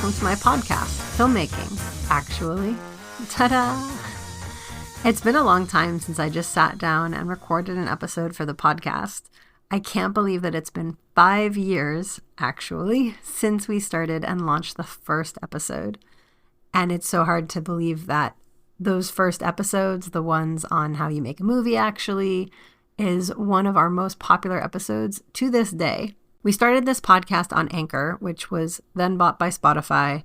welcome to my podcast, Filmmaking, Actually. Ta-da! It's been a long time since I just sat down and recorded an episode for the podcast. I can't believe that it's been 5 years, actually, since we started and launched the first episode. And it's so hard to believe that those first episodes, the ones on how you make a movie actually, is one of our most popular episodes to this day. We started this podcast on Anchor, which was then bought by Spotify.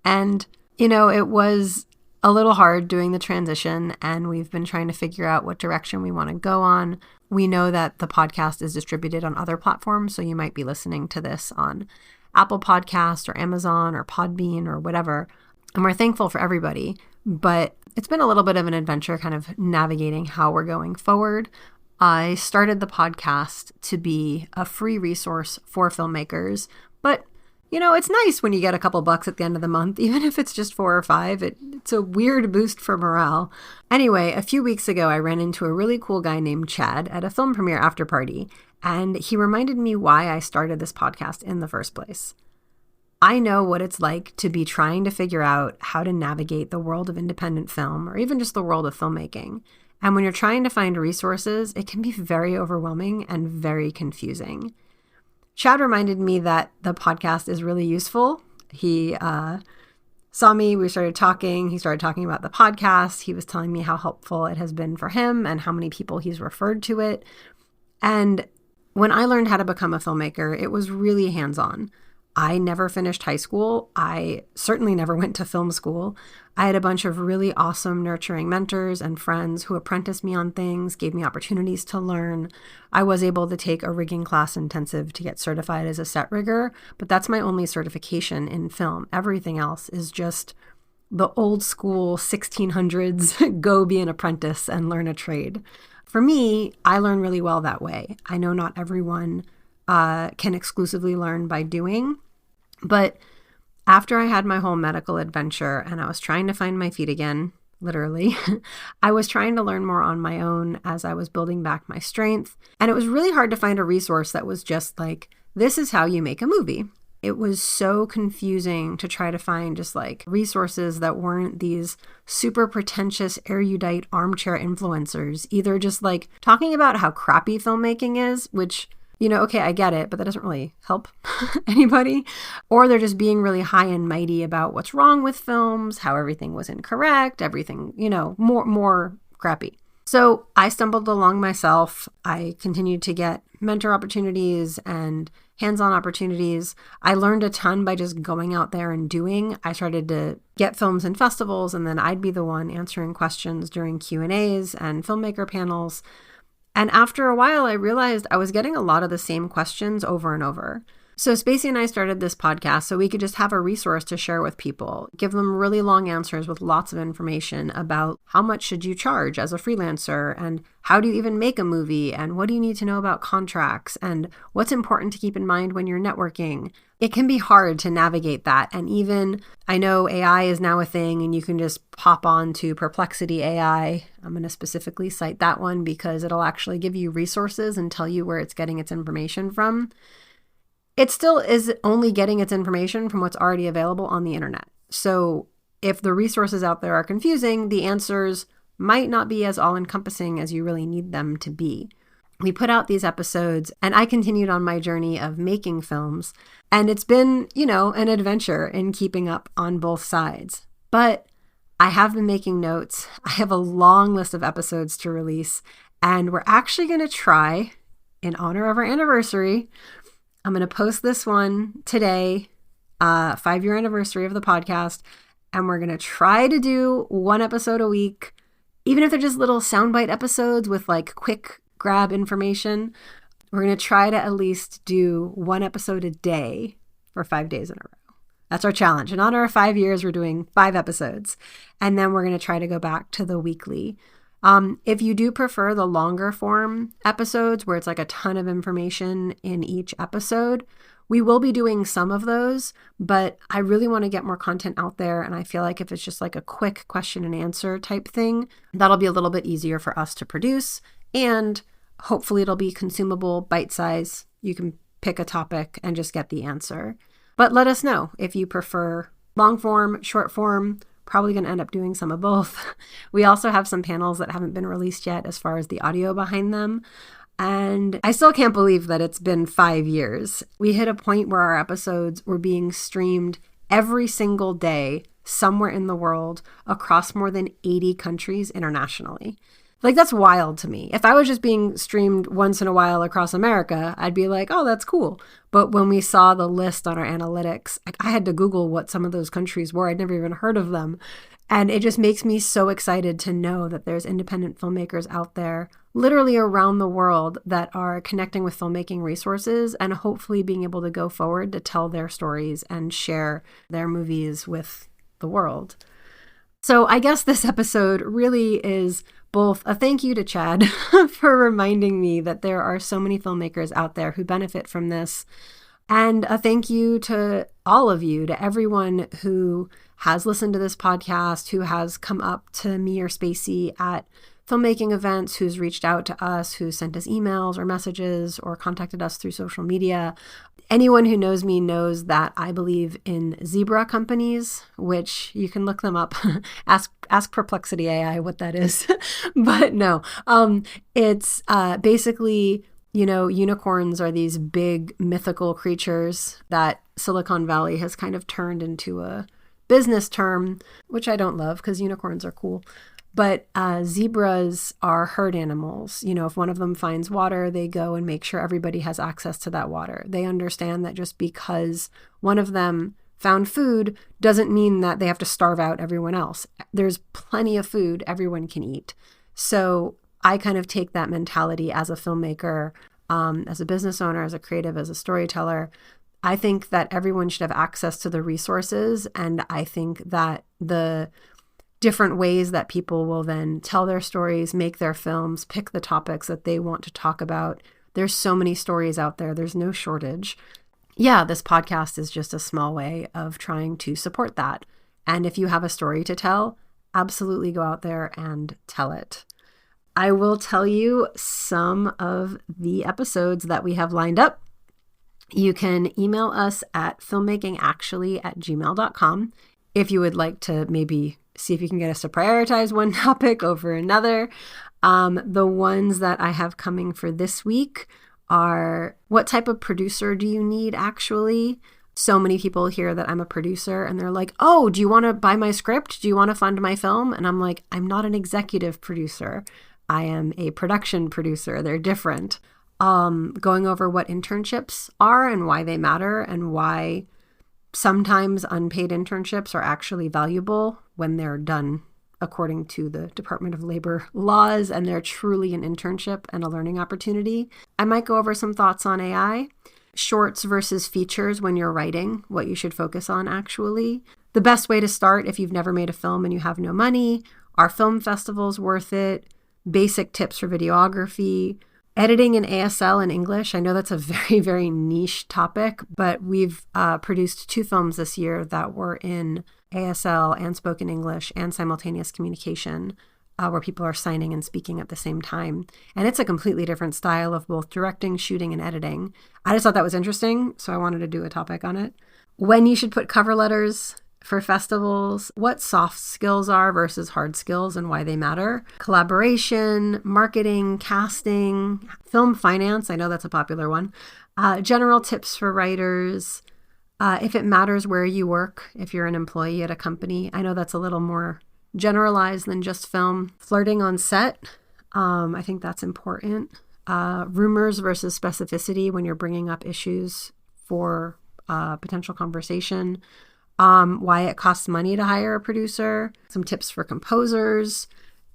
And, it was a little hard doing the transition, and we've been trying to figure out what direction we want to go on. We know that the podcast is distributed on other platforms, so you might be listening to this on Apple Podcast or Amazon or Podbean or whatever. And we're thankful for everybody, but it's been a little bit of an adventure kind of navigating how we're going forward. I started the podcast to be a free resource for filmmakers, but it's nice when you get a couple bucks at the end of the month, even if it's just $4 or $5. It's a weird boost for morale. Anyway, a few weeks ago, I ran into a really cool guy named Chad at a film premiere after party, and he reminded me why I started this podcast in the first place. I know what it's like to be trying to figure out how to navigate the world of independent film, or even just the world of filmmaking. And when you're trying to find resources, it can be very overwhelming and very confusing. Chad reminded me that the podcast is really useful. He saw me, we started talking, he started talking about the podcast. He was telling me how helpful it has been for him and how many people he's referred to it. And when I learned how to become a filmmaker, it was really hands-on. I never finished high school. I certainly never went to film school. I had a bunch of really awesome, nurturing mentors and friends who apprenticed me on things, gave me opportunities to learn. I was able to take a rigging class intensive to get certified as a set rigger, but that's my only certification in film. Everything else is just the old school 1600s, go be an apprentice and learn a trade. For me, I learn really well that way. I know not everyone can exclusively learn by doing. But after I had my whole medical adventure and I was trying to find my feet again, literally, I was trying to learn more on my own as I was building back my strength. And it was really hard to find a resource that was just like, this is how you make a movie. It was so confusing to try to find just like resources that weren't these super pretentious, erudite armchair influencers, either just like talking about how crappy filmmaking is, which okay, I get it, but that doesn't really help anybody. Or they're just being really high and mighty about what's wrong with films, how everything was incorrect, everything, more crappy. So I stumbled along myself. I continued to get mentor opportunities and hands-on opportunities. I learned a ton by just going out there and doing. I started to get films in festivals, and then I'd be the one answering questions during Q&As and filmmaker panels. And after a while, I realized I was getting a lot of the same questions over and over. So Spacey and I started this podcast so we could just have a resource to share with people, give them really long answers with lots of information about how much should you charge as a freelancer, and how do you even make a movie, and what do you need to know about contracts, and what's important to keep in mind when you're networking. It can be hard to navigate that. And even, I know AI is now a thing and you can just pop on to Perplexity AI. I'm going to specifically cite that one because it'll actually give you resources and tell you where it's getting its information from. It still is only getting its information from what's already available on the internet. So if the resources out there are confusing, the answers might not be as all-encompassing as you really need them to be. We put out these episodes and I continued on my journey of making films, and it's been, an adventure in keeping up on both sides. But I have been making notes. I have a long list of episodes to release, and we're actually going to try, in honor of our anniversary, I'm going to post this one today, 5-year anniversary of the podcast, and we're going to try to do one episode a week, even if they're just little soundbite episodes with like quick grab information. We're going to try to at least do one episode a day for 5 days in a row. That's our challenge. In honor of 5 years, we're doing 5 episodes, and then we're going to try to go back to the weekly. If you do prefer the longer form episodes where it's like a ton of information in each episode, we will be doing some of those, but I really want to get more content out there. And I feel like if it's just like a quick question and answer type thing, that'll be a little bit easier for us to produce. And hopefully it'll be consumable, bite size. You can pick a topic and just get the answer. But let us know if you prefer long form, short form, probably going to end up doing some of both. We also have some panels that haven't been released yet as far as the audio behind them. And I still can't believe that it's been 5 years. We hit a point where our episodes were being streamed every single day somewhere in the world across more than 80 countries internationally. Like, that's wild to me. If I was just being streamed once in a while across America, I'd be like, oh, that's cool. But when we saw the list on our analytics, I had to Google what some of those countries were. I'd never even heard of them. And it just makes me so excited to know that there's independent filmmakers out there literally around the world that are connecting with filmmaking resources and hopefully being able to go forward to tell their stories and share their movies with the world. So I guess this episode really is both a thank you to Chad for reminding me that there are so many filmmakers out there who benefit from this, and a thank you to all of you, to everyone who has listened to this podcast, who has come up to me or Spacey at filmmaking events, who's reached out to us, who sent us emails or messages or contacted us through social media. Anyone who knows me knows that I believe in zebra companies, which you can look them up. ask Perplexity AI what that is. But no, it's basically, unicorns are these big mythical creatures that Silicon Valley has kind of turned into a business term, which I don't love because unicorns are cool. But zebras are herd animals. If one of them finds water, they go and make sure everybody has access to that water. They understand that just because one of them found food doesn't mean that they have to starve out everyone else. There's plenty of food everyone can eat. So I kind of take that mentality as a filmmaker, as a business owner, as a creative, as a storyteller. I think that everyone should have access to the resources. And I think that the different ways that people will then tell their stories, make their films, pick the topics that they want to talk about. There's so many stories out there. There's no shortage. Yeah, this podcast is just a small way of trying to support that. And if you have a story to tell, absolutely go out there and tell it. I will tell you some of the episodes that we have lined up. You can email us at filmmakingactually@gmail.com if you would like to maybe see if you can get us to prioritize one topic over another. The ones that I have coming for this week are, what type of producer do you need actually? So many people hear that I'm a producer and they're like, oh, do you want to buy my script? Do you want to fund my film? And I'm like, I'm not an executive producer. I am a production producer. They're different. Going over what internships are and why they matter and why sometimes unpaid internships are actually valuable when they're done according to the Department of Labor laws and they're truly an internship and a learning opportunity. I might go over some thoughts on AI, shorts versus features when you're writing, what you should focus on actually. The best way to start if you've never made a film and you have no money, are film festivals worth it? Basic tips for videography, editing in ASL in English. I know that's a very, very niche topic, but we've produced 2 films this year that were in ASL and spoken English and simultaneous communication, where people are signing and speaking at the same time. And it's a completely different style of both directing, shooting, and editing. I just thought that was interesting, so I wanted to do a topic on it. When you should put cover letters for festivals, what soft skills are versus hard skills and why they matter, collaboration, marketing, casting, film finance, I know that's a popular one, general tips for writers, if it matters where you work, if you're an employee at a company. I know that's a little more generalized than just film. Flirting on set, I think that's important. Rumors versus specificity when you're bringing up issues for potential conversation. Why it costs money to hire a producer, some tips for composers.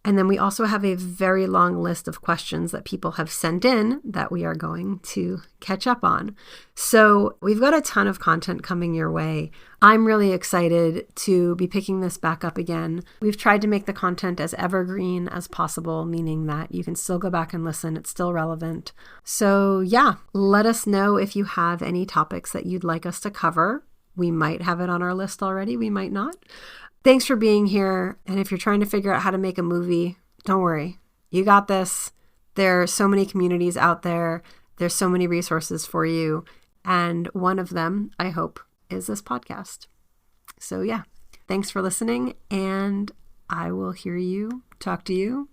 And then we also have a very long list of questions that people have sent in that we are going to catch up on. So we've got a ton of content coming your way. I'm really excited to be picking this back up again. We've tried to make the content as evergreen as possible, meaning that you can still go back and listen. It's still relevant. So yeah, let us know if you have any topics that you'd like us to cover. We might have it on our list already. We might not. Thanks for being here. And if you're trying to figure out how to make a movie, don't worry. You got this. There are so many communities out there. There's so many resources for you. And one of them, I hope, is this podcast. So yeah, thanks for listening, and I will hear you, talk to you,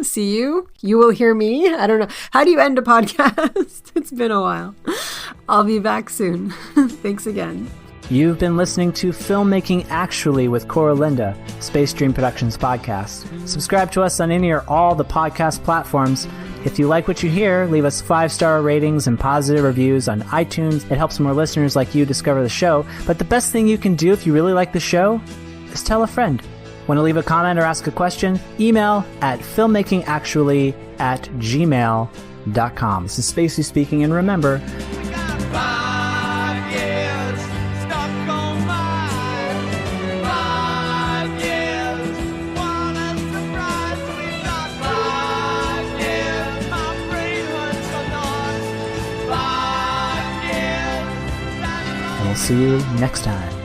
see you. You will hear me. I don't know. How do you end a podcast? It's been a while. I'll be back soon. Thanks again. You've been listening to Filmmaking Actually with Koura Linda, Space Dream Productions podcast. Subscribe to us on any or all the podcast platforms. If you like what you hear, leave us 5-star ratings and positive reviews on iTunes. It helps more listeners like you discover the show. But the best thing you can do if you really like the show is tell a friend. Want to leave a comment or ask a question? Email at filmmakingactually@gmail.com. This is Spacey speaking, and remember, and we'll see you next time.